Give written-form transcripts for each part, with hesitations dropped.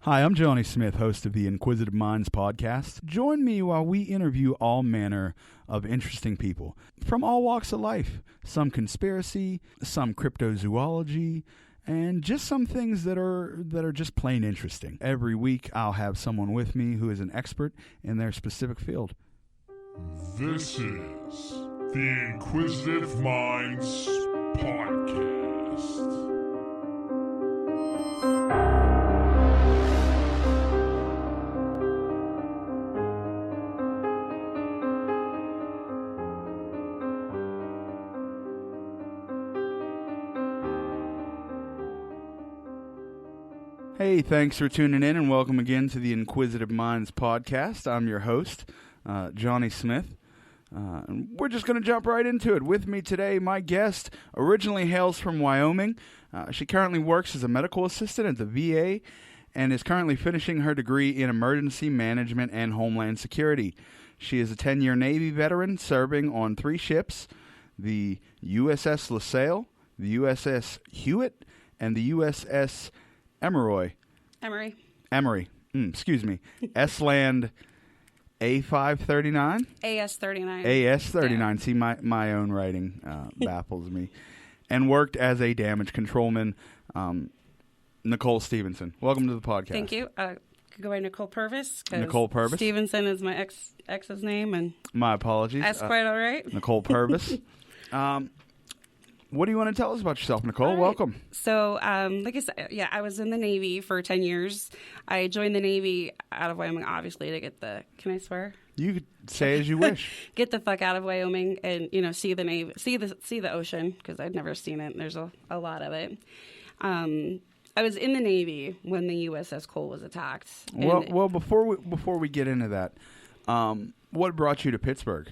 Hi, I'm Johnny Smith, host of the Inquisitive Minds podcast. Join me while we interview all manner of interesting people from all walks of life. Some conspiracy, some cryptozoology, and just some things that are just plain interesting. Every week, I'll have someone with me who is an expert in their specific field. This is the Inquisitive Minds podcast. Hey, thanks for tuning in and welcome again to the Inquisitive Minds podcast. I'm your host, Johnny Smith. And we're just going to jump right into it. With me today, my guest originally hails from Wyoming. She currently works as a medical assistant at the VA and is currently finishing her degree in emergency management and homeland security. She is a 10-year Navy veteran serving on 3 ships, the USS LaSalle, the USS Hewitt, and the USS Emory. Excuse me. S-Land A539? AS-39. AS-39. Yeah. See, my own writing baffles me. And worked as a damage controlman. Nichole Stevenson. Welcome to the podcast. Thank you. Go by Nichole Purvis. Nichole Purvis. Stevenson is my ex's name. And my apologies. that's quite all right. Nichole Purvis. What do you want to tell us about yourself, Nichole? Right. Welcome. So, like I said, I was in the Navy for 10 years. I joined the Navy out of Wyoming, obviously, to get the, can I swear? You could say as you wish. Get the fuck out of Wyoming and, see the Navy, see the ocean, because I'd never seen it, and there's a lot of it. I was in the Navy when the USS Cole was attacked. Well, before we get into that, what brought you to Pittsburgh?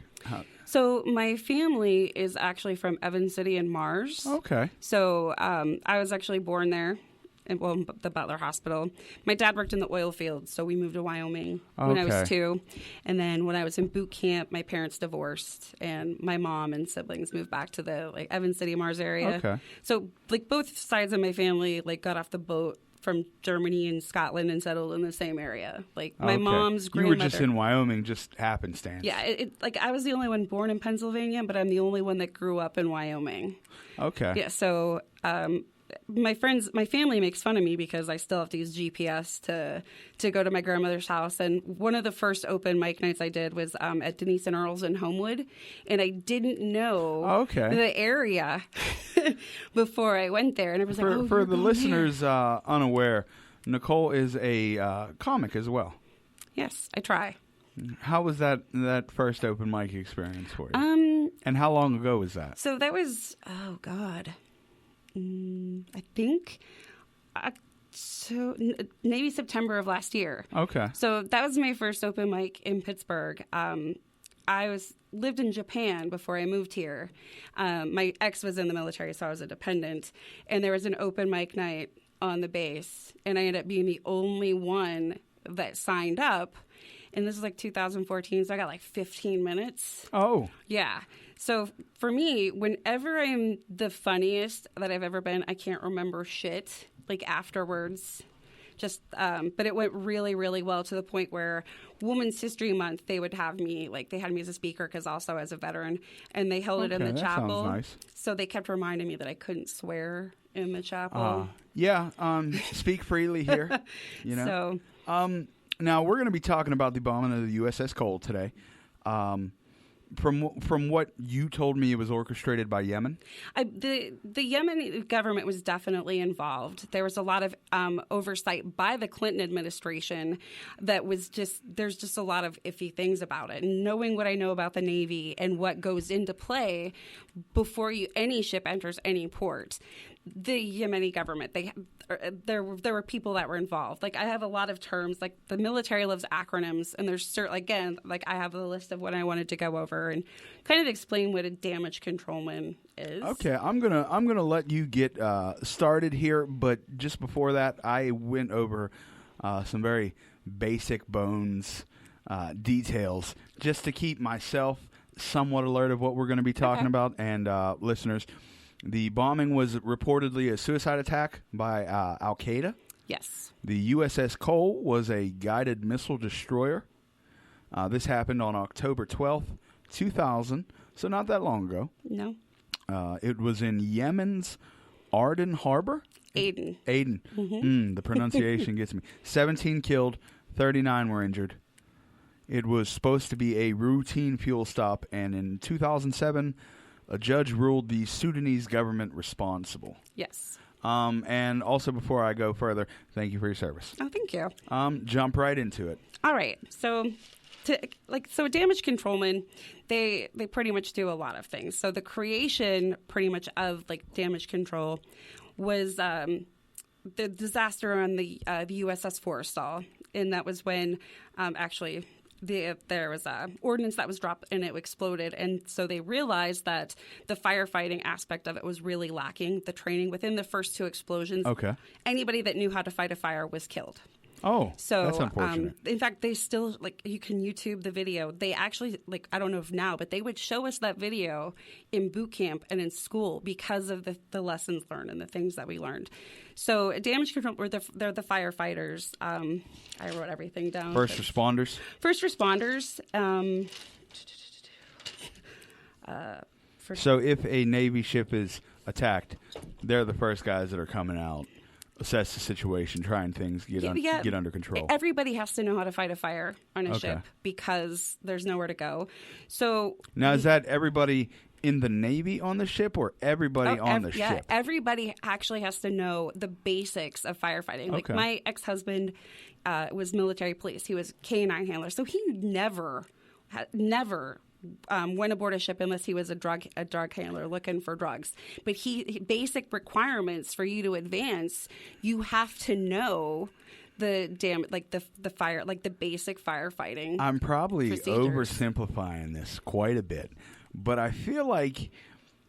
So my family is actually from Evans City and Mars. Okay. So I was actually born there, in the Butler Hospital. My dad worked in the oil fields, so we moved to Wyoming when I was 2. And then when I was in boot camp, my parents divorced, and my mom and siblings moved back to the Evans City, Mars area. Okay. So both sides of my family got off the boat from Germany and Scotland and settled in the same area. My mom's grandmother. You were just in Wyoming, just happenstance. Yeah, I was the only one born in Pennsylvania, but I'm the only one that grew up in Wyoming. Okay. Yeah, so my family makes fun of me because I still have to use GPS to go to my grandmother's house. And one of the first open mic nights I did was at Denise and Earl's in Homewood, and I didn't know the area before I went there. And I was for the listeners unaware, Nichole is a comic as well. Yes, I try. How was that first open mic experience for you? And how long ago was that? So that was I think maybe September of last year. Okay. So that was my first open mic in Pittsburgh. I lived in Japan before I moved here. My ex was in the military, so I was a dependent. And there was an open mic night on the base, and I ended up being the only one that signed up. And this is 2014, so I got 15 minutes. Oh. Yeah. So for me, whenever I'm the funniest that I've ever been, I can't remember shit, afterwards. Just, but it went really, really well to the point where Women's History Month, they would have me, they had me as a speaker because also as a veteran, and they held it in the chapel. Sounds nice. So they kept reminding me that I couldn't swear in the chapel. Speak freely here, So. Now, we're going to be talking about the bombing of the USS Cole today. From what you told me, it was orchestrated by Yemen? The Yemeni government was definitely involved. There was a lot of oversight by the Clinton administration that was there's just a lot of iffy things about it. And knowing what I know about the Navy and what goes into play before any ship enters any port, the Yemeni government, there were people that were involved. I have a lot of terms, the military loves acronyms, and there's again, I have a list of what I wanted to go over and kind of explain what a damage controlman is. Okay, I'm gonna let you get started here, but just before that, I went over some very basic bones details just to keep myself somewhat alert of what we're going to be talking about, and listeners. The bombing was reportedly a suicide attack by Al-Qaeda. Yes. The USS Cole was a guided missile destroyer. This happened on October 12th, 2000, so not that long ago. No. It was in Yemen's Aden Harbor. Aden. The pronunciation gets me. 17 killed, 39 were injured. It was supposed to be a routine fuel stop, and in 2007, a judge ruled the Sudanese government responsible. Yes. And also, before I go further, thank you for your service. Oh, thank you. Jump right into it. All right. So damage controlmen, they pretty much do a lot of things. So the creation pretty much of damage control was the disaster on the USS Forrestal, and that was when actually there was a ordnance that was dropped and it exploded, and so they realized that the firefighting aspect of it was really lacking. The training within the first two explosions, anybody that knew how to fight a fire was killed. Oh, so that's unfortunate. In fact, they still you can YouTube the video. They actually I don't know if now, but they would show us that video in boot camp and in school because of the lessons learned and the things that we learned. So damage control, they're the firefighters. I wrote everything down. First responders. So if a Navy ship is attacked, they're the first guys that are coming out. Assess the situation, trying things, get under control. Everybody has to know how to fight a fire on a ship because there's nowhere to go. So now, is that everybody in the Navy on the ship or everybody on the ship? Everybody actually has to know the basics of firefighting. Like my ex-husband was military police. He was K-9 handler. So he never went aboard a ship unless he was a drug handler looking for drugs. But basic requirements for you to advance, you have to know the fire, the basic firefighting. I'm probably procedures. Oversimplifying this quite a bit, but I feel like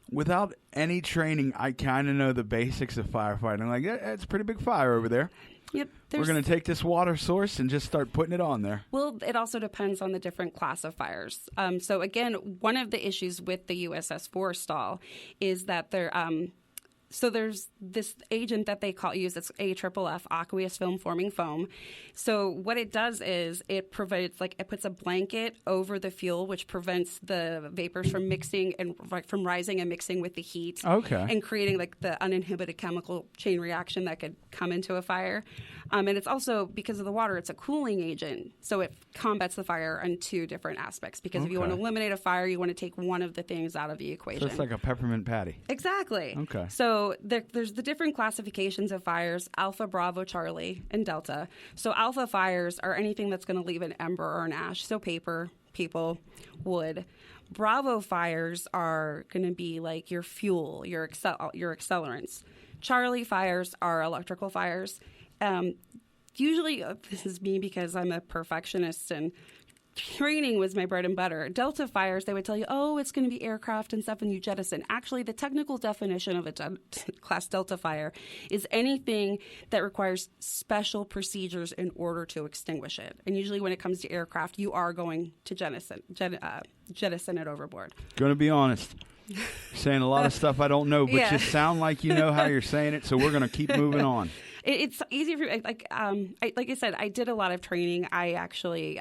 without any training, I kind of know the basics of firefighting. Like, it's a pretty big fire over there. Yep. We're going to take this water source and just start putting it on there. Well, it also depends on the different class of fires. So, again, one of the issues with the USS Forrestal is that there's this agent that they use. It's AFFF, aqueous film forming foam. So what it does is it provides it puts a blanket over the fuel, which prevents the vapors from mixing and from rising and mixing with the heat. And creating the uninhibited chemical chain reaction that could come into a fire. And it's also, because of the water, it's a cooling agent. So it combats the fire on two different aspects. Because if you want to eliminate a fire, you want to take one of the things out of the equation. So it's like a peppermint patty. Exactly. Okay. So there's the different classifications of fires: Alpha, Bravo, Charlie, and Delta. So Alpha fires are anything that's going to leave an ember or an ash. So paper, people, wood. Bravo fires are going to be like your fuel, your accelerants. Charlie fires are electrical fires. Usually, this is me because I'm a perfectionist and training was my bread and butter. Delta fires, they would tell you, it's going to be aircraft and stuff, and you jettison. Actually, the technical definition of a class Delta fire is anything that requires special procedures in order to extinguish it. And usually when it comes to aircraft, you are going to jettison it overboard. Going to be honest. Saying a lot of stuff I don't know, but you sound like you know how you're saying it, so we're going to keep moving on. It's easy for like I said, I did a lot of training. I actually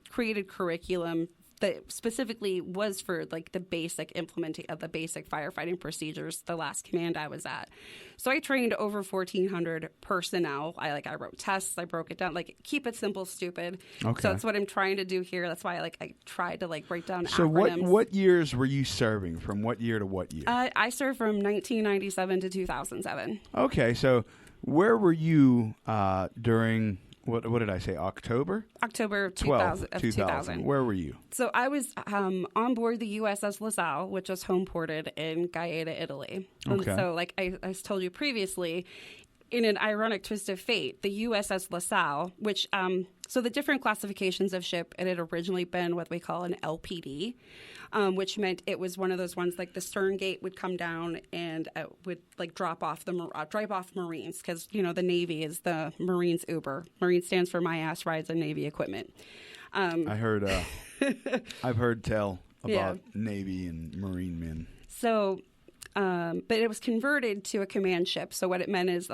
created curriculum that specifically was for the basic implementing of the basic firefighting procedures. The last command I was at, so I trained over 1,400 personnel. I wrote tests. I broke it down. Keep it simple, stupid. Okay. So that's what I'm trying to do here. That's why I tried to break down. So acronyms. what years were you serving? From what year to what year? I served from 1997 to 2007. Okay, so. Where were you during, what did I say, October? October 2000. Where were you? So I was on board the USS LaSalle, which was home ported in Gaeta, Italy. Okay. And so like I told you previously, in an ironic twist of fate, the USS LaSalle, which, so the different classifications of ship, it had originally been what we call an LPD, which meant it was one of those ones the stern gate would come down and would drop off Marines, because, the Navy is the Marines Uber. Marine stands for My Ass Rides on Navy Equipment. I heard, I've heard tell about Navy and Marine men. So, but it was converted to a command ship. So what it meant is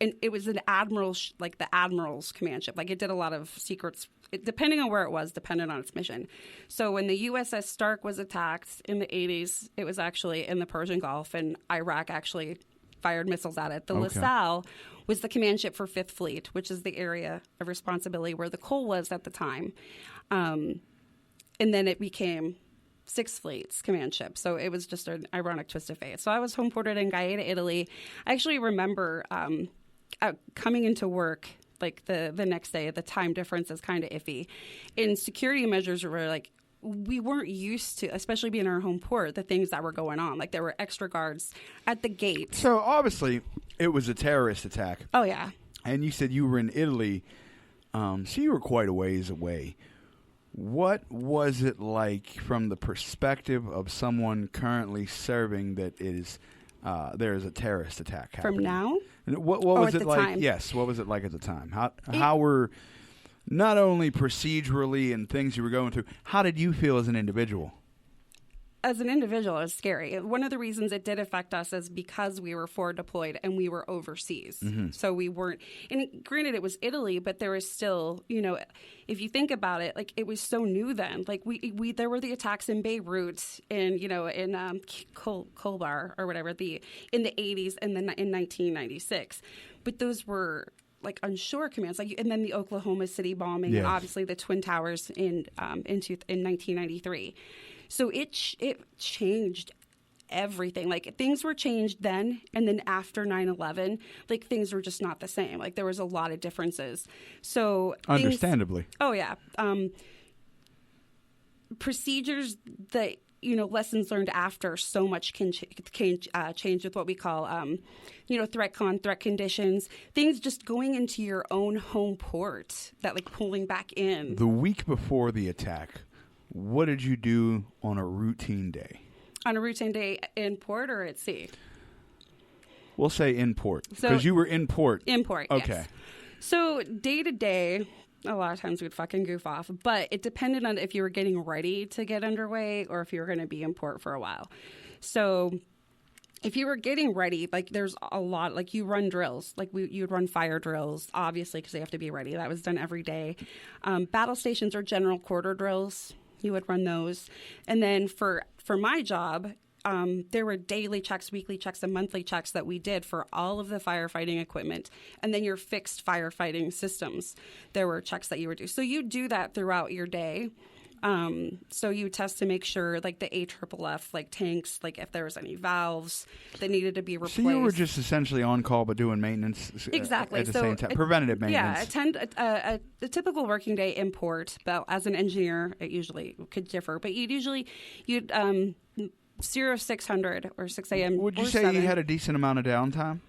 and it was an admiral's, like the admiral's command ship. Like it did a lot of secrets, depending on where it was, depended on its mission. So when the USS Stark was attacked in the 80s, it was actually in the Persian Gulf, and Iraq actually fired missiles at it. The LaSalle was the command ship for Fifth Fleet, which is the area of responsibility where the coal was at the time. And then it became Sixth Fleet's command ship. So it was just an ironic twist of fate. So I was home ported in Gaeta, Italy. I actually remember coming into work like the next day. The time difference is kind of iffy. And security measures were like, we weren't used to, especially being in our home port, the things that were going on. Like there were extra guards at the gate. So obviously it was a terrorist attack. Oh, yeah. And you said you were in Italy, so you were quite a ways away. What was it like from the perspective of someone currently serving that is there is a terrorist attack happening? From now? And what was at it the like? time? Yes, what was it like at the time? How were not only procedurally and things you were going through, how did you feel as an individual? As an individual, it was scary. One of the reasons it did affect us is because we were forward deployed and we were overseas. Mm-hmm. So we weren't, and granted it was Italy, but there was still, if you think about it, like it was so new then. Like there were the attacks in Beirut and, in Kolbar or whatever, in the 80s and then in 1996. But those were like onshore commands, and then the Oklahoma City bombing, yes. And obviously the Twin Towers in 1993. So it changed everything. Like things were changed then, and then after 9/11, like things were just not the same. Like there was a lot of differences. So understandably, procedures that lessons learned after so much can change with what we call threat conditions. Things just going into your own home port that like pulling back in. The week before the attack, what did you do on a routine day? On a routine day in port or at sea? We'll say in port, because you were in port. In port, okay. Yes. So day to day, a lot of times we'd fucking goof off, but it depended on if you were getting ready to get underway or if you were going to be in port for a while. So if you were getting ready, like there's a lot, like you run drills, like you'd run fire drills, obviously, because they have to be ready. That was done every day. Battle stations or general quarter drills. You would run those. And then for my job, there were daily checks, weekly checks, and monthly checks that we did for all of the firefighting equipment. And then your fixed firefighting systems, there were checks that you would do. So you do that throughout your day. So you test to make sure, like the AFFF, like tanks, like if there was any valves that needed to be replaced. So you were just essentially on call, but doing maintenance exactly at the same time, preventative maintenance. Yeah, a typical working day in port. But as an engineer, it usually could differ. But you'd 0600 or 6 a.m. Would you say 7. you had a decent amount of downtime?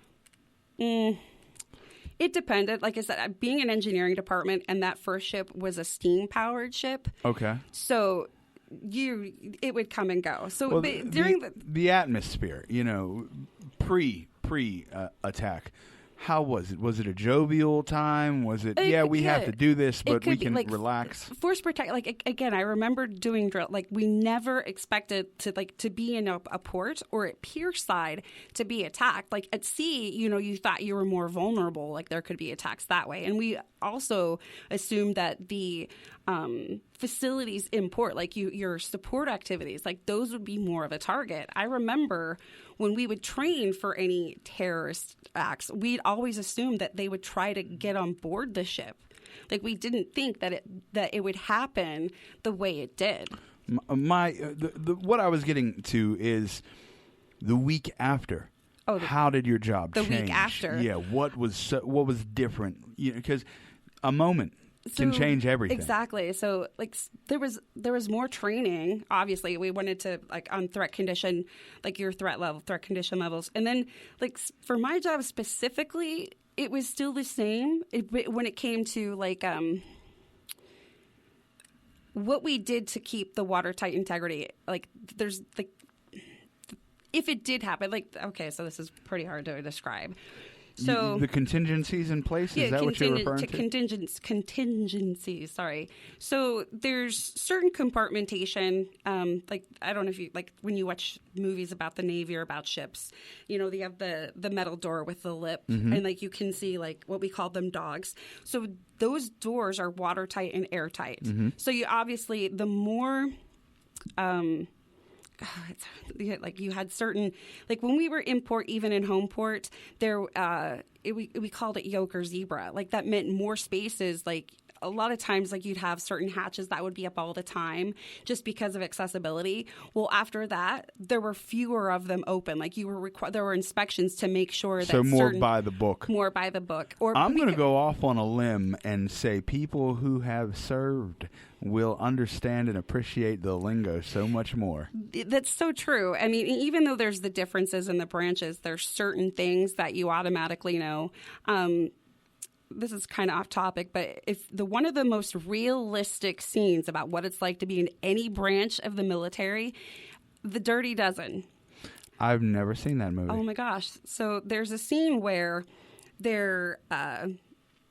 It depended. Like I said, being an engineering department, and that first ship was a steam-powered ship. Okay. So it would come and go. So well, during the atmosphere, pre attack, how was it? Was it a jovial time? Was it? We have to do this, but we can relax. Force protect. Like again, I remember doing drill. Like we never expected to be in a port or at pier side to be attacked. Like at sea, you thought you were more vulnerable. Like there could be attacks that way, and we also assumed that the facilities in port, like your support activities, like those would be more of a target. I remember when we would train for any terrorist acts, we'd always assume that they would try to get on board the ship. Like we didn't think that it would happen the way it did. What I was getting to is the week after. How did your job change? The week after. Yeah, what was different? Because a moment can change everything. Exactly. So like there was more training. Obviously, we wanted to on threat condition, like your threat condition levels, and then like for my job specifically, it was still the same. When it came to what we did to keep the watertight integrity, like there's like if it did happen, like okay, so this is pretty hard to describe. So the contingencies in place, is that what you're referring to? Contingencies, sorry. So there's certain compartmentation, like, I don't know if you, like when you watch movies about the Navy or about ships, you know, they have the metal door with the lip, and like you can see like what we call them dogs. So those doors are watertight and airtight. So you obviously, the more... like you had certain, like when we were in port, even in home port, there we called it yoke or zebra. Like that meant more spaces. Like a lot of times, like you'd have certain hatches that would be up all the time just because of accessibility. Well, after that, there were fewer of them open. Like you were there were inspections to make sure that so more by the book. More by the book. Or I'm going to go off on a limb and say people who have served will understand and appreciate the lingo so much more. That's so true. I mean, even though there's the differences in the branches, there's certain things that you automatically know. This is kind of off topic, but if one of the most realistic scenes about what it's like to be in any branch of the military, the Dirty Dozen. I've never seen that movie. Oh my gosh. So there's a scene where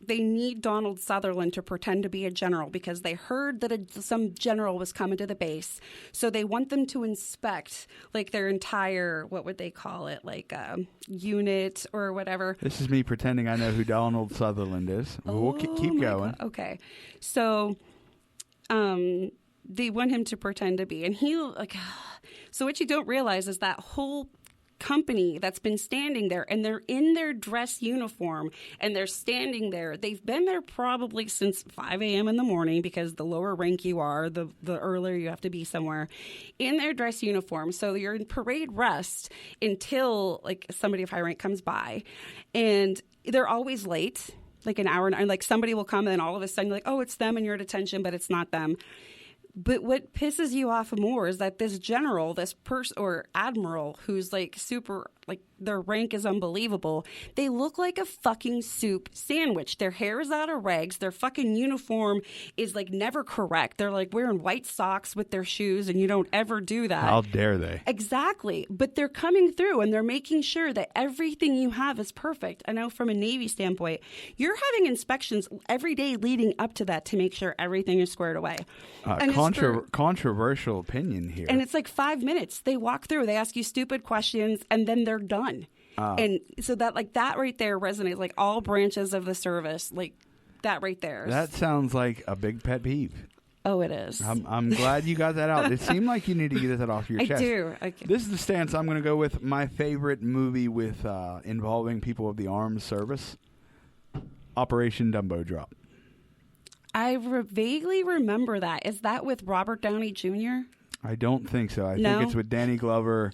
they need Donald Sutherland to pretend to be a general because they heard that some general was coming to the base. So they want them to inspect like their entire, what would they call it, like unit or whatever. This is me pretending I know who Donald Sutherland is. We'll keep going. God. Okay. So they want him to pretend to be. And he, like, so what you don't realize is that whole company that's been standing there, and they're in their dress uniform, and they're standing there. They've been there probably since 5 a.m. in the morning, because the lower rank you are, the earlier you have to be somewhere, in their dress uniform. So you're in parade rest until like somebody of high rank comes by, and they're always late, like an hour, and like somebody will come, and then all of a sudden you're like, oh, it's them, and you're at attention, but it's not them. But what pisses you off more is that this general, this person or admiral, who's like super, like their rank is unbelievable. They look like a fucking soup sandwich. Their hair is out of rags. Their fucking uniform is like never correct. They're like wearing white socks with their shoes, and you don't ever do that. How dare they? Exactly. But they're coming through, and they're making sure that everything you have is perfect. I know from a Navy standpoint, you're having inspections every day leading up to that to make sure everything is squared away. Controversial opinion here. And it's like 5 minutes. They walk through, they ask you stupid questions, and then they're done. And so that, like, that right there resonates, like all branches of the service, like that right there. That sounds like a big pet peeve. Oh, it is. I'm glad you got that out. It seemed like you need to get that off your chest. I do. Okay. This is the stance I'm going to go with. My favorite movie with involving people of the armed service, Operation Dumbo Drop. I vaguely remember that. Is that with Robert Downey Jr.? I don't think so. I think it's with Danny Glover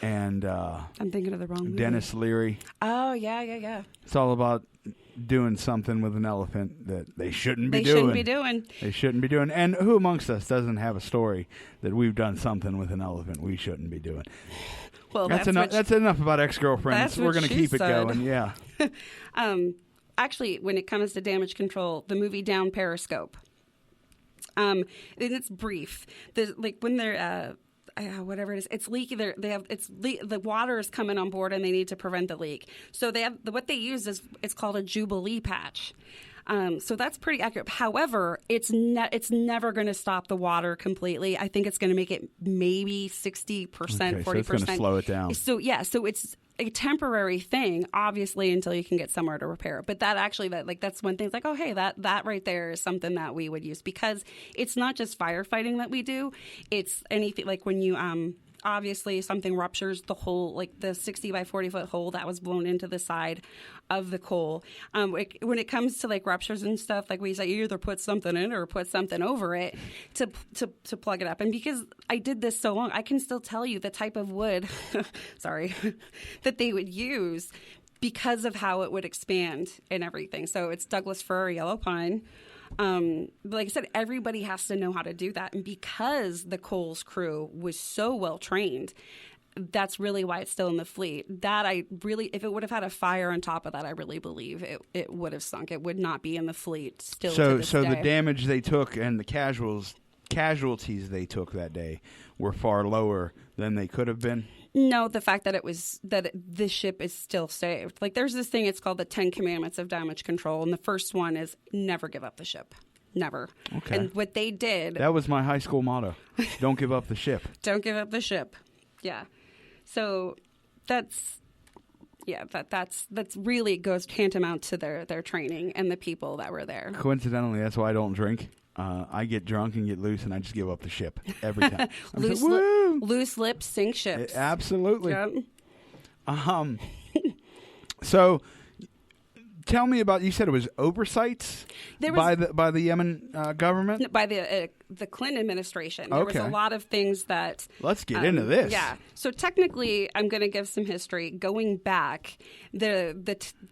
and I'm thinking of the wrong movie. Dennis Leary. Oh, yeah. It's all about doing something with an elephant that they shouldn't be doing. They shouldn't be doing. And who amongst us doesn't have a story that we've done something with an elephant we shouldn't be doing? Well, that's enough about ex-girlfriends. We're going to keep it going. Yeah. Actually, when it comes to damage control, the movie Down Periscope, and it's brief. Like when they're whatever it is, it's leaky. The water is coming on board, and they need to prevent the leak. So they have what they use is it's called a Jubilee patch. So that's pretty accurate. However, it's never going to stop the water completely. I think it's going to make it maybe 60%, 40%. So it's going to slow it down. So it's a temporary thing, obviously, until you can get somewhere to repair it. But that's one thing. It's like, oh, hey, that right there is something that we would use, because it's not just firefighting that we do. It's anything like when you obviously something ruptures the hole, like the 60 by 40 foot hole that was blown into the side of the coal. When it comes to like ruptures and stuff, like we say, you either put something in or put something over it to plug it up. And because I did this so long, I can still tell you the type of wood, sorry, that they would use because of how it would expand and everything. So it's Douglas fir or yellow pine. Like I said, everybody has to know how to do that. And because the Coles crew was so well trained, that's really why it's still in the fleet. That if it would have had a fire on top of that, I really believe it would have sunk. It would not be in the fleet still to this day. The damage they took and the casualties they took that day were far lower than they could have been? No, the fact that the ship is still saved. Like there's this thing, it's called the 10 Commandments of Damage Control. And the first one is never give up the ship. Never. Okay. And what they did. That was my high school motto. Don't give up the ship. Don't give up the ship. Yeah. So that's really goes tantamount to their training and the people that were there. Coincidentally, that's why I don't drink. I get drunk and get loose, and I just give up the ship every time. Loose lips sink ships. Absolutely. Yep. So, tell me about. You said it was oversights by the Yemen government, by the Clinton administration. There was a lot of things that. Let's get into this. Yeah. So technically, I'm going to give some history going back. The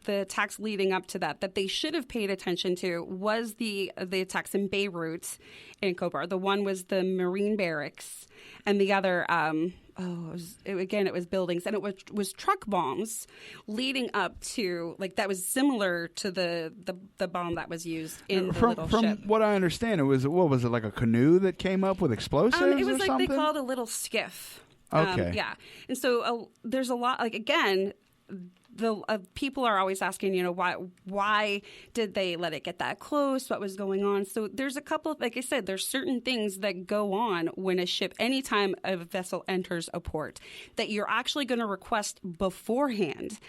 attacks leading up to that they should have paid attention to was the attacks in Beirut and Kobar. The one was the Marine barracks, and the other. It was buildings, and it was truck bombs leading up to that was similar to the bomb that was used in the little ship. From what I understand, it was like a canoe that came up with explosives. It was or like something? They called a little skiff. Okay. Yeah, and so there's a lot. Again, the people are always asking, why did they let it get that close? What was going on? So there's a couple, like I said, there's certain things that go on when a ship, anytime a vessel enters a port, that you're actually going to request beforehand,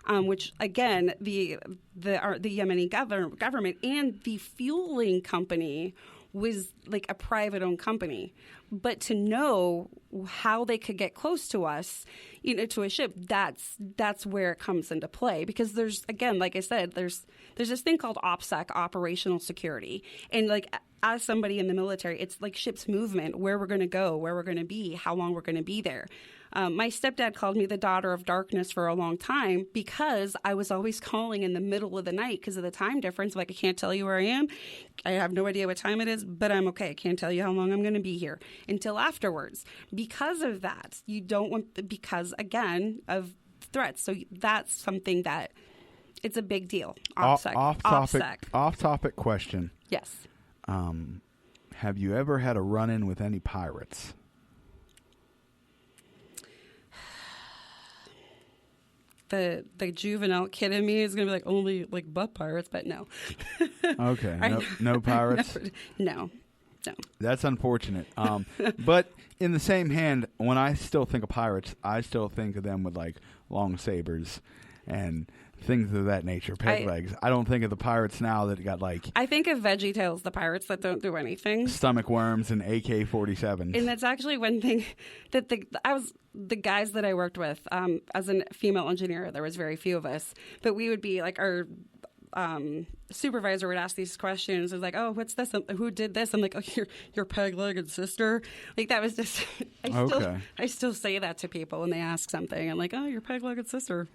which again, the Yemeni government and the fueling company was like a private-owned company. But to know how they could get close to us, to a ship, that's where it comes into play. Because there's, again, like I said, there's this thing called OPSEC, operational security. And as somebody in the military, it's like ship's movement, where we're going to go, where we're going to be, how long we're going to be there. My stepdad called me the daughter of darkness for a long time because I was always calling in the middle of the night because of the time difference. I can't tell you where I am. I have no idea what time it is, but I'm okay. I can't tell you how long I'm going to be here until afterwards. Because of that, you don't want, because again, of threats. So that's something that it's a big deal. Off topic question. Yes. Have you ever had a run-in with any pirates? The juvenile kid in me is going to be only butt pirates, but no. Okay. No pirates? No. That's unfortunate. But in the same hand, when I still think of pirates, I still think of them with long sabers and things of that nature, peg legs. I don't think of the pirates now that got I think of VeggieTales, the pirates that don't do anything. Stomach worms and AK-47s. And that's actually one thing that the guys that I worked with, as a female engineer, there was very few of us, but we would be our supervisor would ask these questions. It was oh, what's this? Who did this? I'm oh, your peg-legged sister. That was just. I still say that to people when they ask something. I'm oh, your peg-legged sister.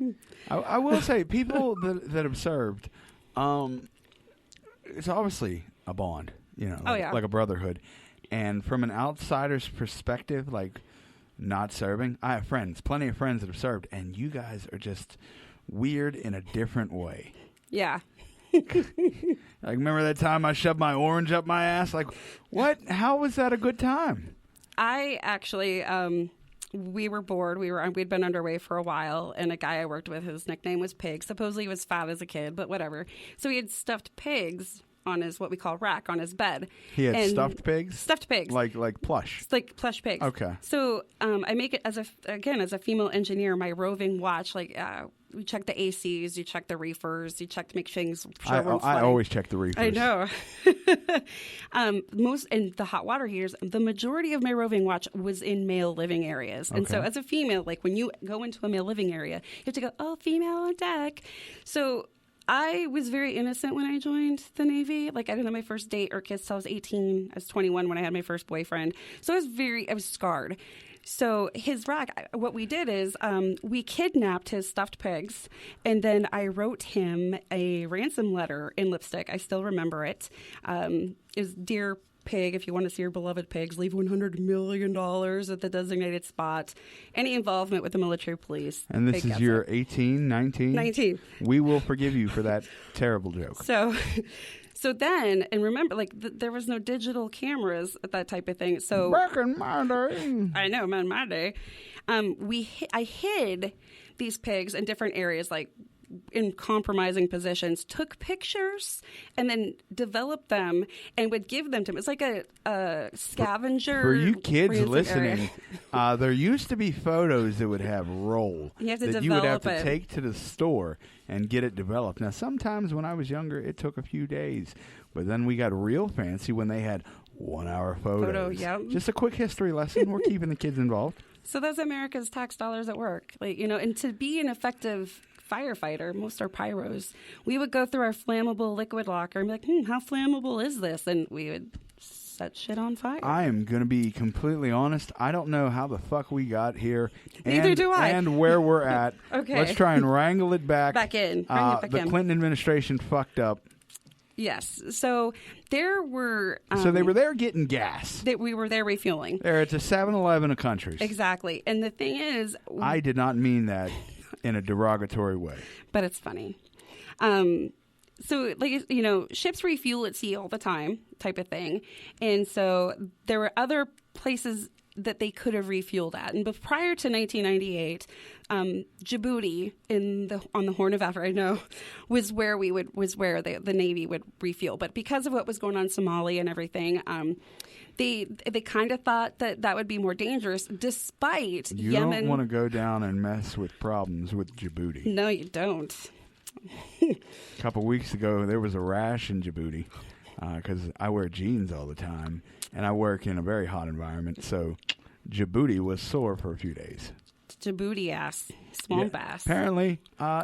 I will say, people that have served, it's obviously a bond, like a brotherhood. And from an outsider's perspective, not serving, I have plenty of friends that have served, and you guys are just weird in a different way. Yeah. Remember that time I shoved my orange up my ass? What? How was that a good time? I actually, we were bored. We'd been underway for a while, and a guy I worked with, his nickname was Pig. Supposedly he was fat as a kid, but whatever. So he had stuffed pigs on his, what we call rack, on his bed. He had stuffed pigs? Stuffed pigs. Like plush? Like plush pigs. Okay. So I make it, as a female engineer, my roving watch, we check the ACs, you check the reefers, you check to make things sure we're I always check the reefers. I know. Most in the hot water heaters, the majority of my roving watch was in male living areas. And so as a female, when you go into a male living area, you have to go, oh, female on deck. So I was very innocent when I joined the Navy. I didn't have my first date or kiss till I was 18. I was 21 when I had my first boyfriend. So I was scarred. So his rack, what we did is we kidnapped his stuffed pigs, and then I wrote him a ransom letter in lipstick. I still remember it. It was, Dear Pig, if you want to see your beloved pigs, leave $100 million at the designated spot. Any involvement with the military police. And this is your 18, 19? 19. We will forgive you for that terrible joke. So So then, and remember, like, there was no digital cameras, that type of thing. So back in my day. I know, man, my day. I hid these pigs in different areas, like in compromising positions, took pictures, and then developed them and would give them to them. It's like a scavenger. For you kids raising listening, area. there used to be photos that would have roll You have to that you would have develop to it. take to the store and get it developed. Now, sometimes when I was younger, it took a few days, but then we got real fancy when they had 1 hour photos. Photo, yep. Just a quick history lesson. We're keeping the kids involved. So that's America's tax dollars at work. Like, you know, and to be an effective firefighter, most are pyros, we would go through our flammable liquid locker and be like, how flammable is this? And we would set shit on fire. I am going to be completely honest. I don't know how the fuck we got here. Neither do I. And where we're at. Okay. Let's try and wrangle it back. Back in. Bring it back the in. Clinton administration fucked up. Yes. So there were... So they were there getting gas. That we were there refueling. There, it's a 7-Eleven of countries. Exactly. And the thing is... I did not mean that in a derogatory way. But it's funny. So, like, you know, ships refuel at sea all the time, type of thing. And so there were other places that they could have refueled at. And prior to 1998, Djibouti on the Horn of Africa, I know, was where the Navy would refuel. But because of what was going on in Somalia and everything, they kind of thought that would be more dangerous, despite You Yemen. don't want to go down and mess with problems with Djibouti. No, you don't. A couple weeks ago, there was a rash in Djibouti because I wear jeans all the time, and I work in a very hot environment, so Djibouti was sore for a few days. Djibouti ass, swamp ass. Apparently,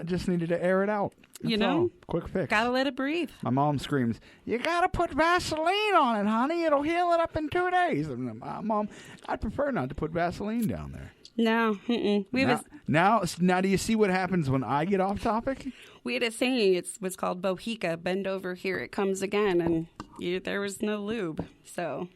just needed to air it out. That's You know? all. Quick fix. Gotta let it breathe. My mom screams, "You gotta put Vaseline on it, honey. It'll heal it up in 2 days." And, Mom, I'd prefer not to put Vaseline down there. No, we have Now, do you see what happens when I get off topic? we had a saying. It was called Bohica. Bend over, here it comes again, and there was no lube. So,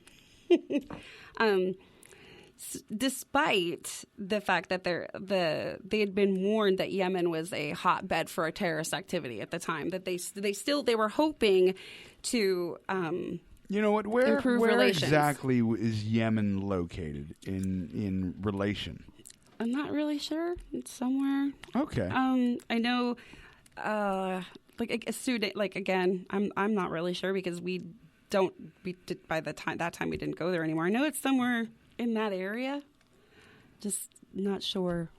despite the fact that they had been warned that Yemen was a hotbed for a terrorist activity at the time, that they were hoping to. You know what? Where relations. exactly is Yemen located in relation? I'm not really sure. It's somewhere. Okay. I know. Like a student. Like again, I'm not really sure because by that time we didn't go there anymore. I know it's somewhere in that area. Just not sure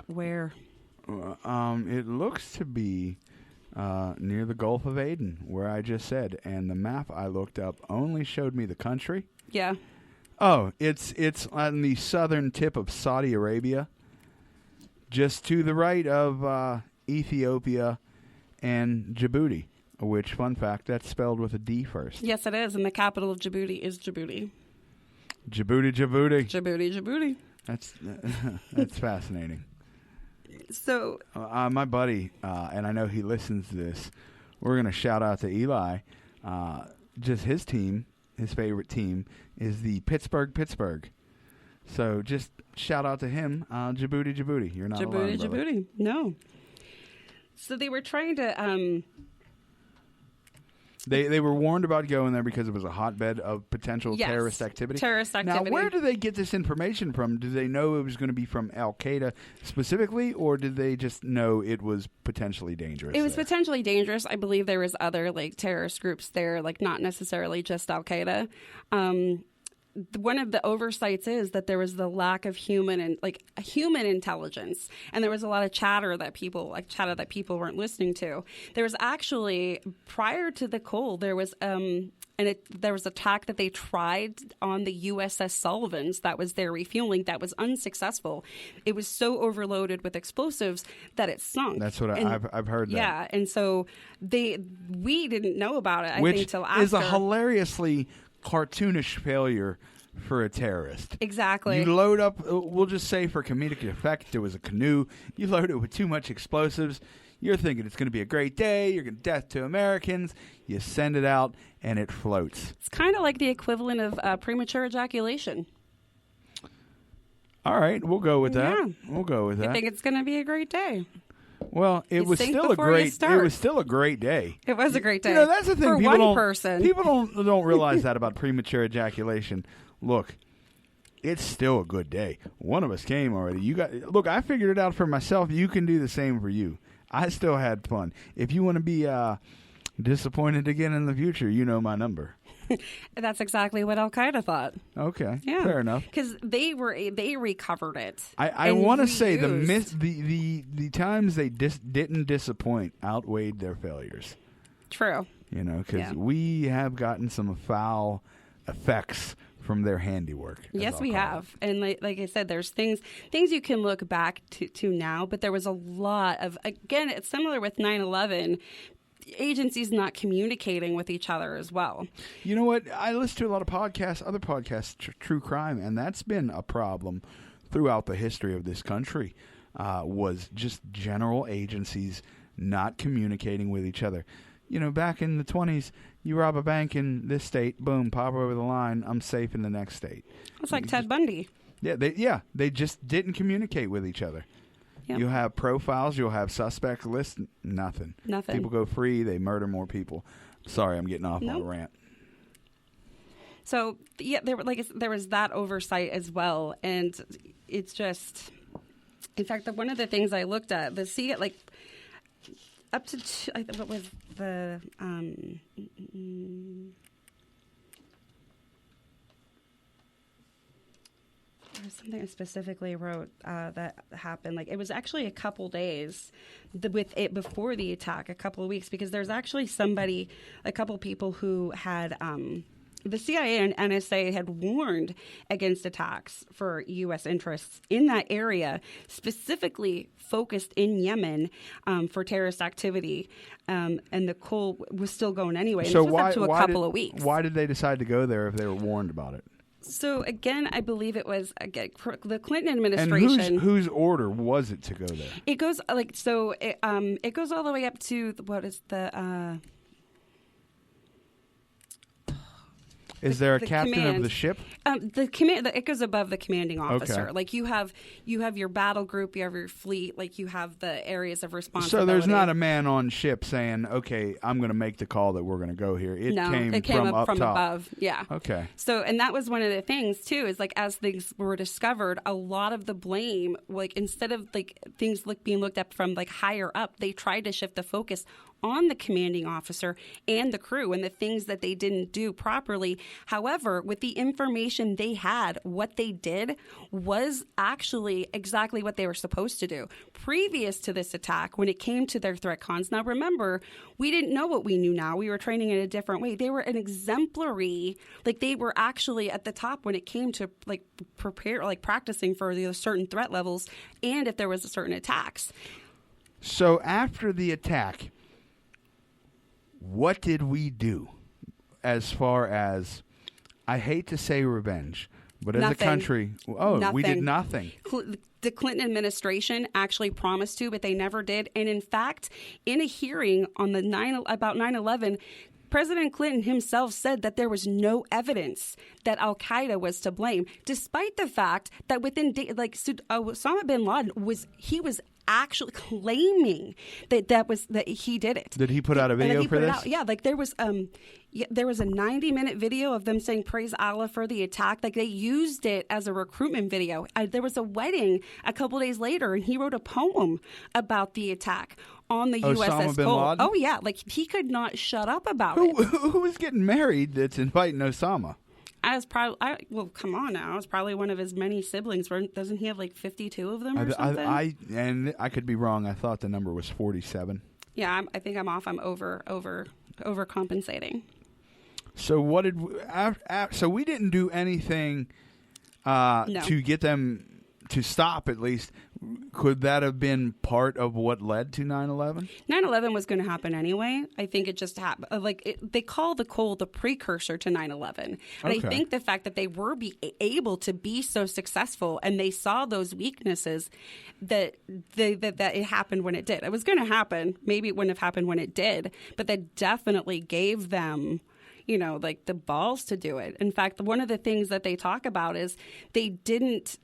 where. It looks to be near the Gulf of Aden, where I just said, and the map I looked up only showed me the country. Yeah. Oh, it's on the southern tip of Saudi Arabia, just to the right of Ethiopia and Djibouti, which, fun fact, that's spelled with a D first. Yes, it is, and the capital of Djibouti is Djibouti. Djibouti. That's fascinating. So my buddy, and I know he listens to this, we're going to shout out to Eli. Just his team, his favorite team, is the Pittsburgh. So just shout out to him. Djibouti. You're not alone, brother. Djibouti. No. So they were trying to... They were warned about going there because it was a hotbed of potential terrorist activity. Terrorist activity. Now, where do they get this information from? Do they know it was going to be from Al-Qaeda specifically, or did they just know it was potentially dangerous? It was potentially dangerous. I believe there was other terrorist groups there, not necessarily just Al-Qaeda. One of the oversights is that there was the lack of human intelligence, and there was a lot of chatter that people weren't listening to. There was actually, prior to the Cole, there was there was attack that they tried on the USS Sullivans that was there refueling that was unsuccessful. It was so overloaded with explosives that it sunk. That's what I've heard. Yeah, and so we didn't know about it. I Which think till after. is a hilariously cartoonish failure for a terrorist. Exactly. You load up, we'll just say for comedic effect, there was a canoe. You load it with too much explosives. You're thinking it's going to be a great day. You're going to death to Americans. You send it out, and it floats. It's kind of like the equivalent of premature ejaculation. All right, we'll go with that. Yeah. We'll go with that. I think it's going to be a great day. Well, it was think still before you start. It was still a great day. It was a great day. You know, that's the thing. For People one don't, person. People don't realize that about premature ejaculation. Look, it's still a good day. One of us came already. Look, I figured it out for myself. You can do the same for you. I still had fun. If you want to be disappointed again in the future, you know my number. That's exactly what Al Qaeda thought. Okay, Yeah, fair enough. Because they recovered it. I want to say the times they didn't disappoint outweighed their failures. True. You know, because we have gotten some foul effects from their handiwork. Yes, we have. And like I said, there's things you can look back to now, but there was a lot of, again, it's similar with 9/11, agencies not communicating with each other as well. You know what? I listen to a lot of podcasts, other podcasts, true crime, and that's been a problem throughout the history of this country, was just general agencies not communicating with each other. You know, back in the 20s, you rob a bank in this state, boom, pop over the line, I'm safe in the next state. It's like Ted Bundy. Yeah, they just didn't communicate with each other. Yep. You have profiles, you'll have suspect lists, nothing. People go free, they murder more people. Sorry, I'm getting off on a rant. So, yeah, there was that oversight as well, and it's just, in fact, one of the things I looked at, up to what was the there was something I specifically wrote that happened. Like, it was actually a couple days with it before the attack, a couple of weeks, because there's actually a couple people who had the CIA and NSA had warned against attacks for U.S. interests in that area, specifically focused in Yemen for terrorist activity. And the call was still going anyway. And so this was up to a couple of weeks. Why did they decide to go there if they were warned about it? So, again, I believe it was the Clinton administration. And whose order was it to go there? It goes it goes all the way up to what is the Is there a captain of the ship? The command. It goes above the commanding officer. Okay. Like you have your battle group, you have your fleet, like you have the areas of responsibility. So there's not a man on ship saying, "Okay, I'm going to make the call that we're going to go here." It came up from top. Above. Yeah. Okay. So, and that was one of the things too. Is like as things were discovered, a lot of the blame, like instead of like things being looked at from like higher up, they tried to shift the focus on the commanding officer and the crew and the things that they didn't do properly. However, with the information they had, what they did was actually exactly what they were supposed to do. Previous to this attack, when it came to their threat cons, now remember, we didn't know what we knew now. We were training in a different way. They were an exemplary, like they were actually at the top when it came to like prepare, like practicing for the certain threat levels and if there was a certain attacks. So after the attack, what did we do as far as, I hate to say revenge, but as a country, we did nothing. The Clinton administration actually promised to, but they never did. And in fact, in a hearing on about 9/11, President Clinton himself said that there was no evidence that Al Qaeda was to blame, despite the fact that within Osama bin Laden was actually claiming that he did it. Did he put out a video for this? Yeah, like there was a 90-minute video of them saying praise Allah for the attack. Like they used it as a recruitment video. There was a wedding a couple days later, and he wrote a poem about the attack on the Osama USS bin Cole. Laden? Oh yeah, like he could not shut up about it. Who Who was getting married that's inviting Osama? Come on now. It's probably one of his many siblings. Doesn't he have like 52 of them or something? And I could be wrong. I thought the number was 47. Yeah, I think I'm off. I'm overcompensating. So what did so we didn't do anything to get them to stop, at least. Could that have been part of what led to 9/11? 9/11 was going to happen anyway. I think it just happened. They call the Cole the precursor to 9/11. And I think the fact that they were able to be so successful and they saw those weaknesses that it happened when it did. It was going to happen. Maybe it wouldn't have happened when it did, but that definitely gave them like the balls to do it. In fact, one of the things that they talk about is they didn't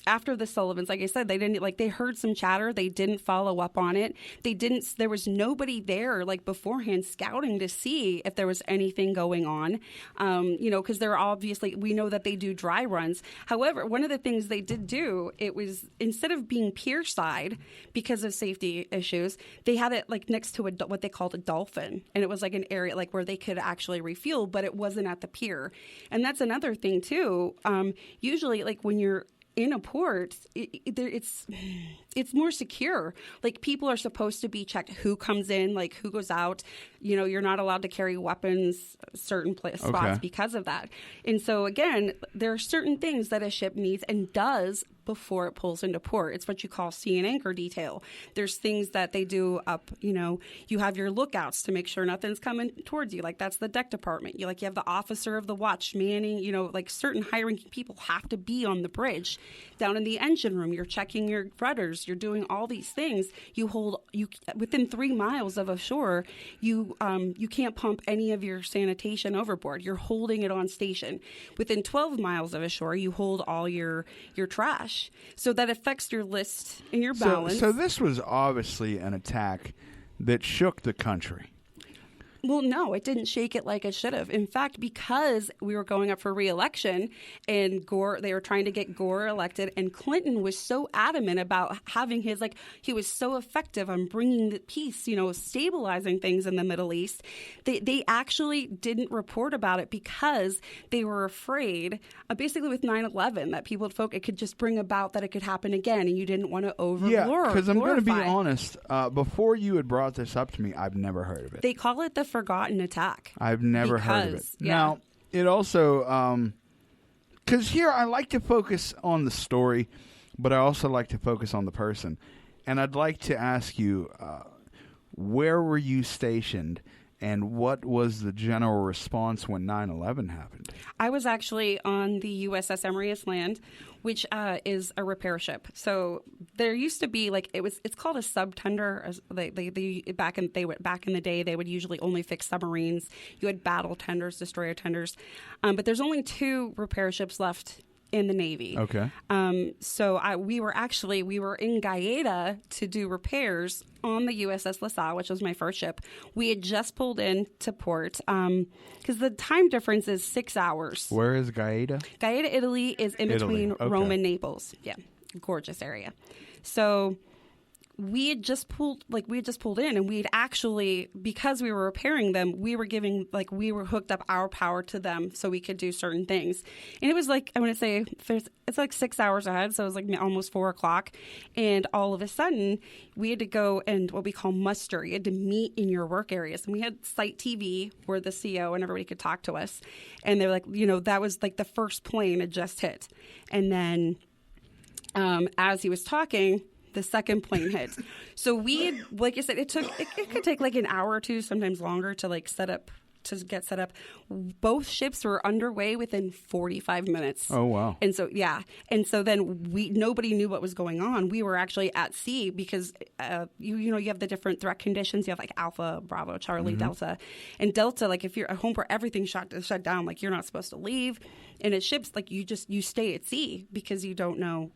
after the Sullivans, like I said, they heard some chatter. They didn't follow up on it. There was nobody there like beforehand scouting to see if there was anything going on. Because they're obviously, we know that they do dry runs. However, one of the things they did do, it was instead of being pier side because of safety issues, they had it like next to what they called a dolphin. And it was like an area like where they could actually refuel, but it wasn't at the pier. And that's another thing too. Usually like when you're in a port, it's more secure. Like people are supposed to be checked who comes in, like who goes out. You're not allowed to carry weapons certain spots because of that. And so again, there are certain things that a ship needs and does before it pulls into port. It's what you call sea and anchor detail. There's things that they do up, you have your lookouts to make sure nothing's coming towards you. Like that's the deck department. You have the officer of the watch manning, like certain high-ranking people have to be on the bridge. Down in the engine room, you're checking your rudders. You're doing all these things. You within 3 miles of a shore, you can't pump any of your sanitation overboard. You're holding it on station. Within 12 miles of a shore, you hold all your trash. So that affects your list and your balance. So this was obviously an attack that shook the country. Well, no, it didn't shake it like it should have. In fact, because we were going up for re-election and they were trying to get Gore elected, and Clinton was so adamant about having he was so effective on bringing the peace, stabilizing things in the Middle East. They actually didn't report about it because they were afraid, basically with 9/11, that people would it could just bring about that it could happen again, and you didn't want to Yeah, because I'm going to be honest, before you had brought this up to me, I've never heard of it. They call it the forgotten attack. I've never heard of it. Yeah. Now, it also, because here I like to focus on the story, but I also like to focus on the person. And I'd like to ask you, where were you stationed and what was the general response when 9/11 happened? I was actually on the USS Emerus Land, which is a repair ship. So there used to be it's called a subtender. Back in the day, they would usually only fix submarines. You had battle tenders, destroyer tenders, but there's only 2 repair ships left in the Navy. Okay. So we were in Gaeta to do repairs on the USS LaSalle, which was my first ship. We had just pulled into port because the time difference is 6 hours. Where is Gaeta? Gaeta, Italy is in between Rome and Naples. Yeah, gorgeous area. So we had just pulled in, and we had actually, because we were repairing them, we were hooked up our power to them so we could do certain things. And it was I want to say it's 6 hours ahead, so it was almost 4 o'clock. And all of a sudden, we had to go and what we call muster. You had to meet in your work areas. And we had site TV where the CO and everybody could talk to us. And they're that was the first plane had just hit. And then as he was talking, the second plane hit. So we, like I said, it could take an hour or two, sometimes longer to get set up. Both ships were underway within 45 minutes. Oh, wow. And so, yeah. And so then nobody knew what was going on. We were actually at sea because, you have the different threat conditions. You have Alpha, Bravo, Charlie, Delta. And Delta, if you're at home where everything's shut down, you're not supposed to leave. And at ships, you stay at sea because you don't know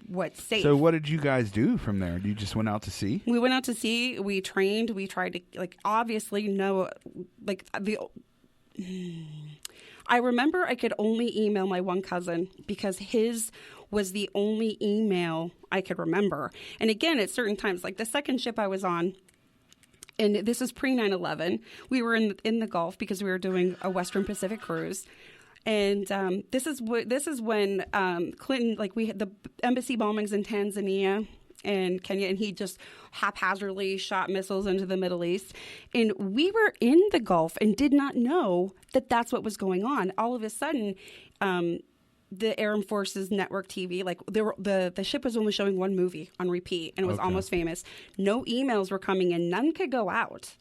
what's safe. So what did you guys do from there? You just went out to sea? We went out to sea. We trained. We tried to obviously know I remember I could only email my one cousin because his was the only email I could remember. And again, at certain times, the second ship I was on, and this is pre 9/11, we were in the Gulf because we were doing a Western Pacific cruise. And this is when Clinton, we had the embassy bombings in Tanzania and Kenya, and he just haphazardly shot missiles into the Middle East. And we were in the Gulf and did not know that that's what was going on. All of a sudden, the Air Force's network TV, the ship was only showing one movie on repeat, and it was Almost Famous. No emails were coming in. None could go out.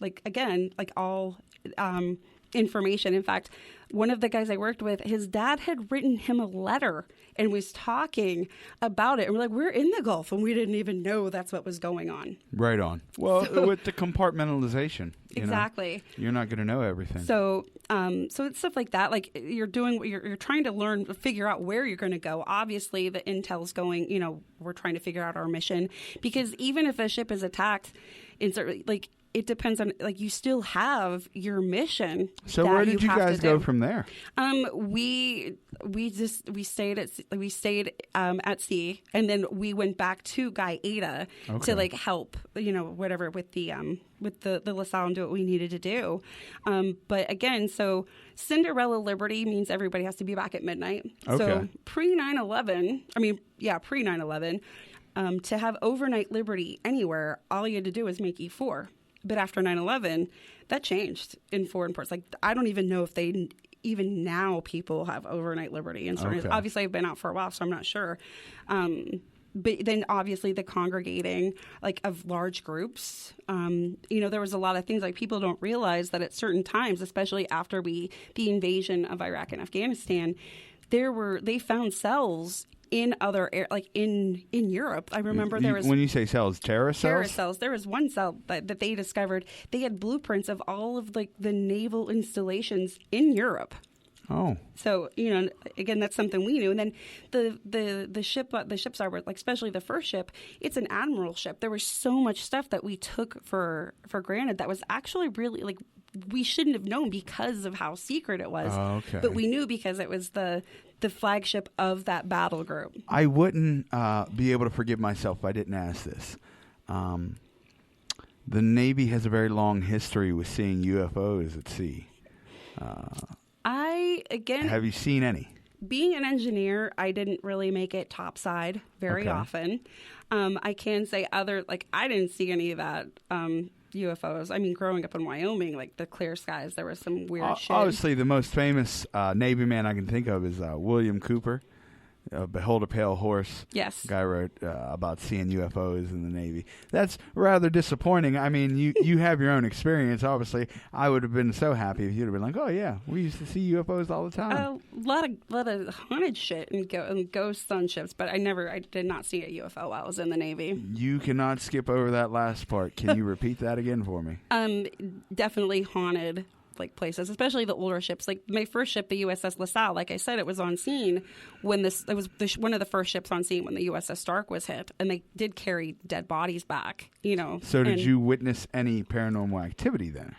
information. In fact, one of the guys I worked with, his dad had written him a letter and was talking about it. And we're like, we're in the Gulf, and we didn't even know that's what was going on. Right on. Well, with the compartmentalization, exactly, you're not going to know everything. So, so it's stuff like that. Like you're trying to learn, figure out where you're going to go. Obviously, the intel's going. We're trying to figure out our mission, because even if a ship is attacked, it depends on, you still have your mission. So where did you guys go from there? We stayed at sea, and then we went back to Gaeta to help, whatever with the LaSalle and do what we needed to do. But again, so Cinderella Liberty means everybody has to be back at midnight. Okay. So pre 9/11, to have overnight Liberty anywhere, all you had to do was make E4. But after 9/11, that changed in foreign ports. I don't even know if they even now people have overnight Liberty in certain. Okay. Obviously, I've been out for a while, so I'm not sure. But then obviously the congregating of large groups. There was a lot of things people don't realize that at certain times, especially after the invasion of Iraq and Afghanistan, they found cells in other in Europe. I remember there was, when you say cells, terrorist cells? Terrorist cells. There was one cell that they discovered. They had blueprints of all of the naval installations in Europe. Oh. So, again, that's something we knew. And then the ships are, especially the first ship, it's an admiral ship. There was so much stuff that we took for granted that was actually really, we shouldn't have known because of how secret it was. Oh, okay. But we knew because it was the flagship of that battle group. I wouldn't be able to forgive myself if I didn't ask this. The Navy has a very long history with seeing UFOs at sea. Have you seen any? Being an engineer, I didn't really make it topside very often. I can say I didn't see any of that UFOs. I mean, growing up in Wyoming, the clear skies, there was some weird shit. Obviously, the most famous Navy man I can think of is William Cooper. Behold a Pale Horse. Yes. Guy wrote about seeing UFOs in the Navy. That's rather disappointing. I mean, you have your own experience. Obviously, I would have been so happy if you'd have been like, oh, yeah, we used to see UFOs all the time. A lot of haunted shit and ghosts on ships, but I did not see a UFO while I was in the Navy. You cannot skip over that last part. Can you repeat that again for me? Definitely haunted places, especially the older ships. My first ship, the USS LaSalle, like I said, it was on scene when it was one of the first ships on scene when the USS Stark was hit, and they did carry dead bodies back. So did you witness any paranormal activity then?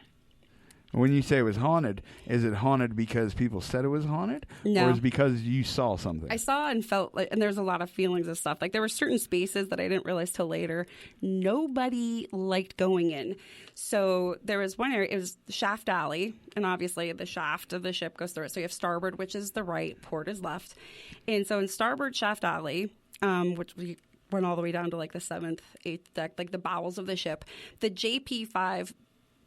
When you say it was haunted, is it haunted because people said it was haunted? No. Or is it because you saw something? I saw and felt and there's a lot of feelings of stuff. There were certain spaces that I didn't realize till later. Nobody liked going in. So there was one area, it was Shaft Alley, and obviously the shaft of the ship goes through it. So you have starboard, which is the right, port is left. And so in starboard Shaft Alley, which we went all the way down to the 7th, 8th deck, the bowels of the ship, the JP5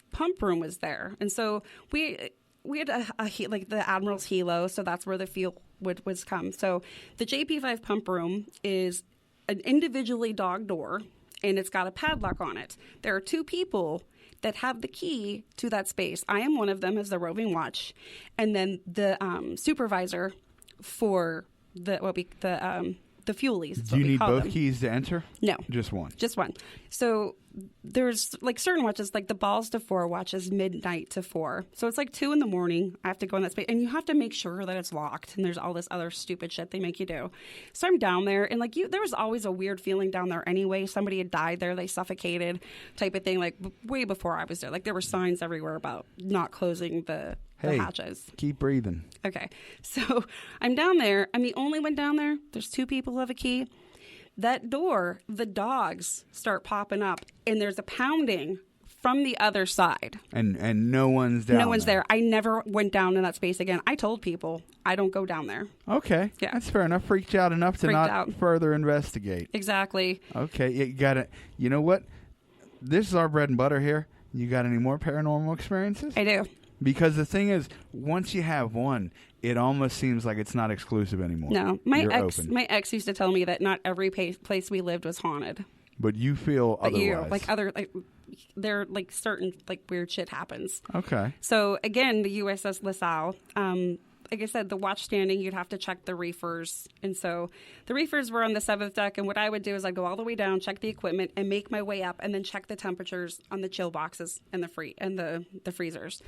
pump room was there, and so we had the Admiral's helo, so that's where the fuel would come. So the JP5 pump room is an individually dogged door, and it's got a padlock on it. There are two people that have the key to that space. I am one of them as the roving watch, and then the supervisor for the fuelies. Do you need both keys to enter? No. Just one? Just one. So there's certain watches, the balls to 4 watches midnight to 4. So it's 2 in the morning. I have to go in that space, and you have to make sure that it's locked, and there's all this other stupid shit they make you do. So I'm down there, and there was always a weird feeling down there anyway. Somebody had died there, they suffocated type of thing, way before I was there. There were signs everywhere about not closing the hatches. Keep breathing. Okay. So I'm down there. I'm the only one down there. There's 2 people who have a key. That door, the dogs start popping up, and there's a pounding from the other side. And no one's down there. No one's there. I never went down in that space again. I told people I don't go down there. Okay. Yeah. That's fair enough. Freaked out enough to not further investigate. Exactly. Okay. You got it. You know what? This is our bread and butter here. You got any more paranormal experiences? I do. Because the thing is, once you have one, it almost seems like it's not exclusive anymore. No. My ex used to tell me that not every place we lived was haunted. But you feel But otherwise. there like certain like weird shit happens. Okay. So again, the USS LaSalle, like I said, the watch standing, you'd have to check the reefers. And so the reefers were on the 7th deck. And what I would do is I'd go all the way down, check the equipment, and make my way up, and then check the temperatures on the chill boxes and the freezers.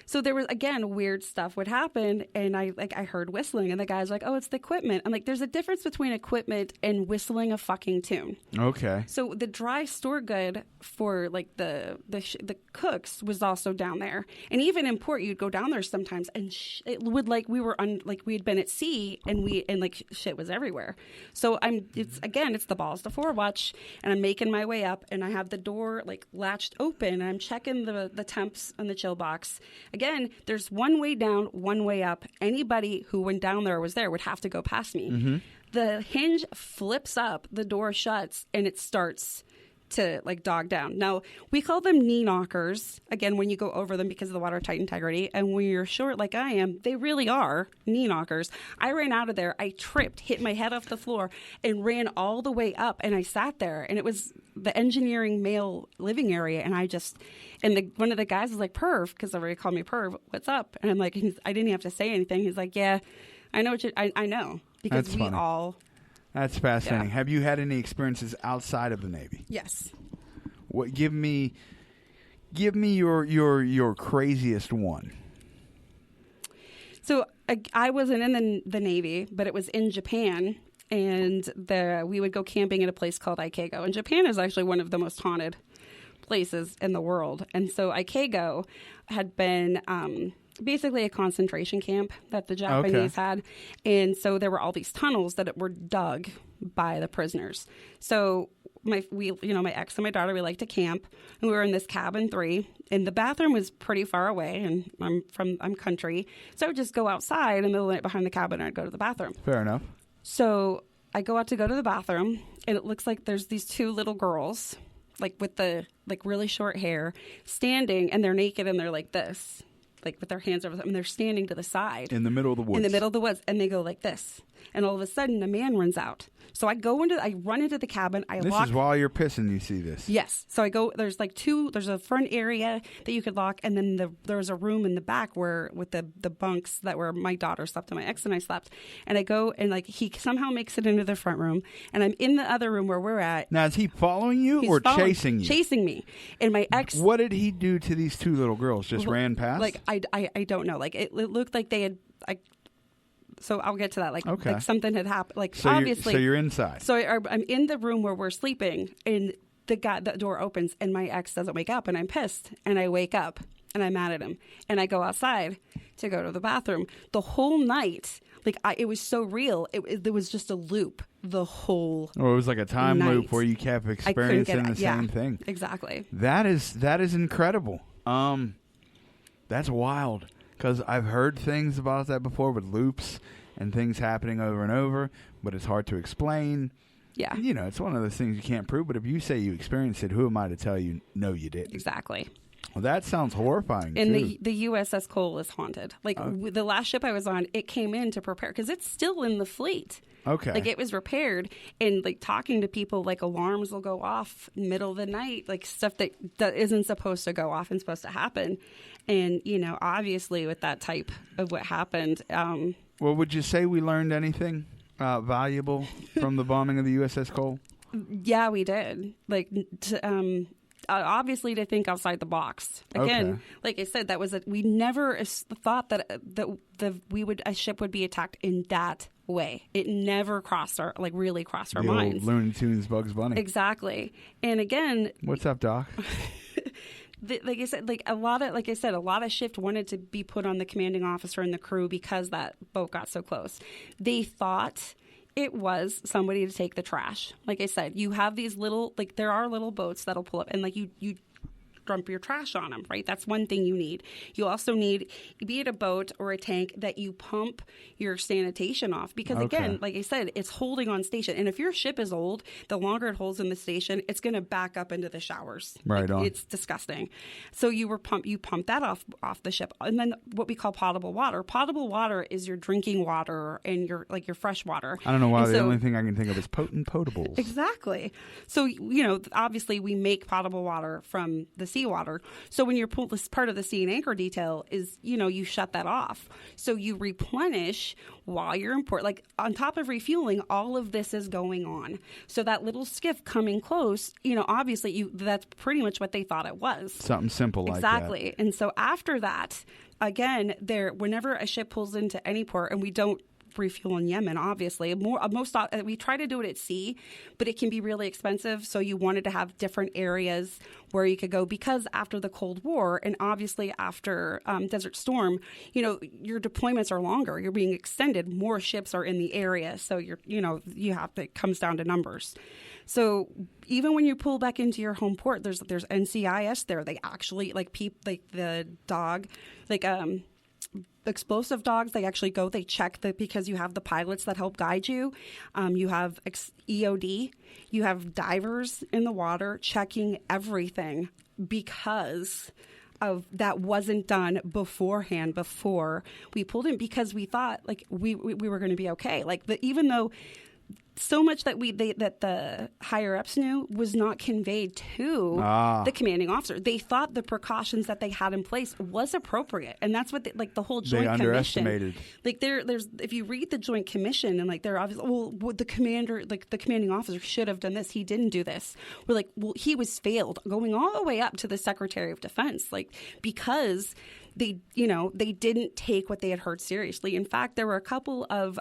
So there was, again, weird stuff would happen. And I heard whistling, and the guy's like, oh, it's the equipment. I'm like, there's a difference between equipment and whistling a fucking tune. Okay. So the dry store good for like the cooks was also down there, and even in port, you'd go down there sometimes, and it would like we had been at sea, and like shit was everywhere. So it's the balls to forewatch, and I'm making my way up, and I have the door like latched open, and I'm checking the temps on the chill box. Again, there's one way down, one way up. Anybody who went down there or was there would have to go past me. Mm-hmm. The hinge flips up, the door shuts, and it starts to like dog down. Now, we call them knee knockers, again, when you go over them because of the watertight integrity. And when you're short like I am, they really are knee knockers. I ran out of there. I tripped, hit my head off the floor, and ran all the way up. And I sat there, and it was the engineering male living area. And one of the guys was like, Perv, because everybody called me Perv, what's up? And I'm like, I didn't have to say anything. He's like, yeah, I know I know. Because That's funny. That's fascinating. Yeah. Have you had any experiences outside of the Navy? Yes. What? Give me your craziest one. So I wasn't in the Navy, but it was in Japan, and we would go camping at a place called Ikego. And Japan is actually one of the most haunted places in the world. And so Ikego had been basically a concentration camp that the Japanese had. And so there were all these tunnels that were dug by the prisoners. So my ex and my daughter, we like to camp, and we were in this cabin 3, and the bathroom was pretty far away, and I'm country. So I would just go outside in the middle of the night behind the cabin, and I'd go to the bathroom. Fair enough. So I go out to go to the bathroom, and it looks like there's these 2 little girls, like with the like really short hair, standing, and they're naked, and they're like this, like with their hands over them, and they're standing to the side. In the middle of the woods. In the middle of the woods, and they go like this. And all of a sudden, a man runs out. So I run into the cabin. This is while you're pissing, you see this. Yes. So I go, there's a front area that you could lock, and then there was a room in the back with the bunks that were my daughter slept and my ex and I slept. And I go, and like he somehow makes it into the front room, and I'm in the other room where we're at. Now, is he following you or chasing you? Chasing me. And my ex. What did he do to these 2 little girls? Just ran past? Like, I don't know. Like, it looked like they had, so I'll get to that. Like something had happened. Like, so obviously. So you're inside. So I'm in the room where we're sleeping, and the door opens, and my ex doesn't wake up, and I'm pissed. And I wake up, and I'm mad at him. And I go outside to go to the bathroom. The whole night, it was so real. There was just a loop the whole Or it was like a time night. loop where you kept experiencing the same thing. Exactly. That is incredible. That's wild. Because I've heard things about that before with loops and things happening over and over, but it's hard to explain. Yeah. It's one of those things you can't prove, but if you say you experienced it, who am I to tell you no, you didn't? Exactly. Well, that sounds horrifying, and too. the USS Cole is haunted. The last ship I was on, it came in to prepare, because it's still in the fleet. Okay. Like, it was repaired, and talking to people, alarms will go off middle of the night, stuff that isn't supposed to go off and supposed to happen. And, obviously with that type of what happened. Well, would you say we learned anything valuable from the bombing of the USS Cole? Yeah, we did. Obviously to think outside the box. Again, like I said, we never thought that a ship would be attacked in that way. It never really crossed our minds. Old Looney Tunes Bugs Bunny. Exactly. And again, what's up, Doc? Like I said, a lot of shift wanted to be put on the commanding officer and the crew because that boat got so close. They thought it was somebody to take the trash. Like I said, you have these little, there are little boats that'll pull up, and you dump your trash on them, right? That's one thing you need. You also need, be it a boat or a tank, that you pump your sanitation off. Because again, like I said, it's holding on station. And if your ship is old, the longer it holds in the station, it's going to back up into the showers. Right on. It's disgusting. So you pump that off the ship. And then what we call potable water. Potable water is your drinking water and your fresh water. I don't know why the only thing I can think of is potables. Exactly. So, obviously we make potable water from the seawater. So when you're pulled, this part of the sea and anchor detail is, you shut that off. So you replenish while you're in port. Like on top of refueling, all of this is going on. So that little skiff coming close, obviously that's pretty much what they thought it was. Something simple like that. Exactly. And so after that, again, whenever a ship pulls into any port, and we don't refuel in Yemen, obviously. We try to do it at sea, but it can be really expensive. So you wanted to have different areas where you could go, because after the Cold War and obviously after Desert Storm, your deployments are longer. You're being extended. More ships are in the area. So it comes down to numbers. So even when you pull back into your home port, there's NCIS there. They actually the dog, explosive dogs, they actually go, they check because you have the pilots that help guide you. You have EOD, you have divers in the water checking everything, because of that wasn't done beforehand, before we pulled in, because we thought we were going to be okay. Even though so much that the higher ups knew was not conveyed to the commanding officer. They thought the precautions that they had in place was appropriate, and that's what the whole Joint Commission. They underestimated. There's if you read the Joint Commission, and they're obviously, the commander, the commanding officer should have done this. He didn't do this. We're he was failed, going all the way up to the Secretary of Defense, because they didn't take what they had heard seriously. In fact, there were a couple of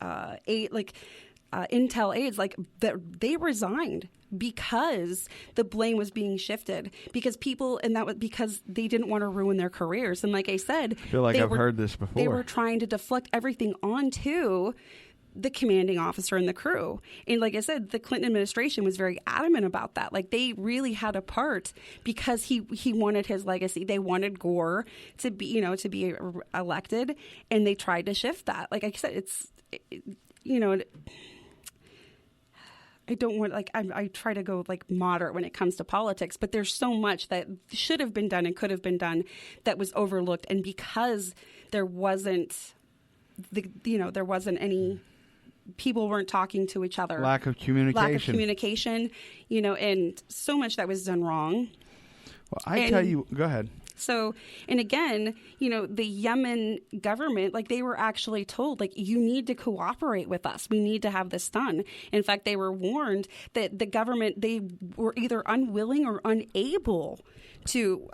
intel aides that they resigned because the blame was being shifted, because that was because they didn't want to ruin their careers. And like I said, I feel like I've heard this before. They were trying to deflect everything onto the commanding officer and the crew. And like I said, the Clinton administration was very adamant about that. They really had a part, because he wanted his legacy. They wanted Gore to be elected, and they tried to shift that. Like I said, I don't want I try to go moderate when it comes to politics, but there's so much that should have been done and could have been done that was overlooked, and because there wasn't any. People weren't talking to each other. Lack of communication, and so much that was done wrong. Well, tell you, go ahead. So, and again, the Yemen government, they were actually told, you need to cooperate with us. We need to have this done. In fact, they were warned that the government, they were either unwilling or unable to,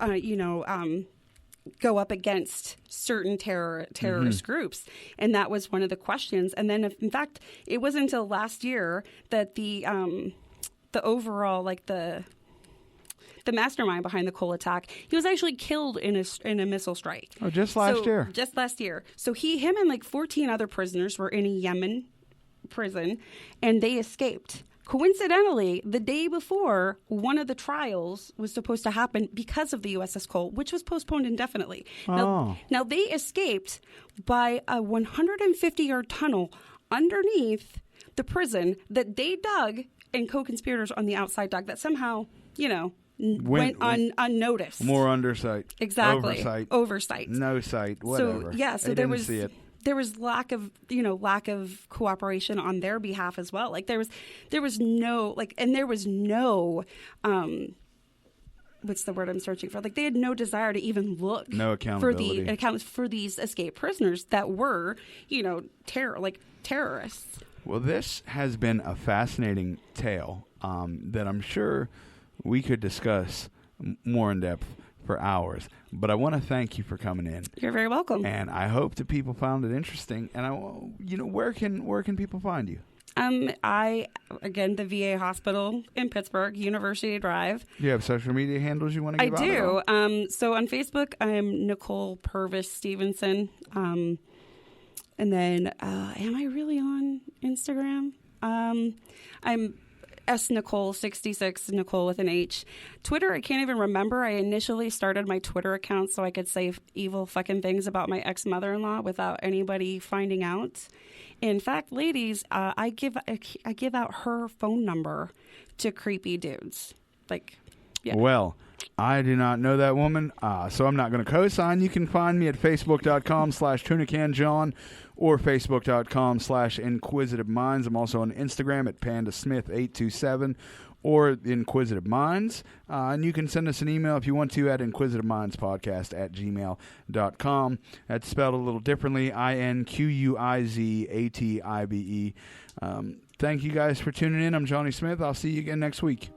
go up against certain terrorist groups. And that was one of the questions. And then, in fact, it wasn't until last year that the overall, the mastermind behind the Cole attack, he was actually killed in a missile strike. Oh, just last year. Just last year. So him and 14 other prisoners were in a Yemen prison, and they escaped. Coincidentally, the day before, one of the trials was supposed to happen because of the USS Cole, which was postponed indefinitely. Now they escaped by a 150-yard tunnel underneath the prison that they dug, and co-conspirators on the outside dug, that somehow, went unnoticed. More undersight. Exactly. Oversight. No sight. Whatever. So there was see it. There was lack of cooperation on their behalf as well. There was no what's the word I'm searching for? They had no desire to even look for these escaped prisoners that were, terrorists. Well, this has been a fascinating tale that I'm sure we could discuss more in depth for hours. But I want to thank you for coming in. You're very welcome. And I hope that people found it interesting. And where can people find you? The VA hospital in Pittsburgh, University Drive. Do you have social media handles you want to give out? I do. So on Facebook, I'm Nichole Purvis Stevenson. And then, am I really on Instagram? Nichole66, Nicole with an H. Twitter, I can't even remember. I initially started my Twitter account so I could say evil fucking things about my ex-mother-in-law without anybody finding out. In fact, ladies, I give out her phone number to creepy dudes. Like, yeah. Well, I do not know that woman, so I'm not going to co-sign. You can find me at facebook.com/tunicanjohn or facebook.com/Inquisitive Minds. I'm also on Instagram at pandasmith827 or the Inquisitive Minds. And you can send us an email if you want to at inquisitivemindspodcast@gmail.com. That's spelled a little differently, INQUIZATIBE. Thank you guys for tuning in. I'm Johnny Smith. I'll see you again next week.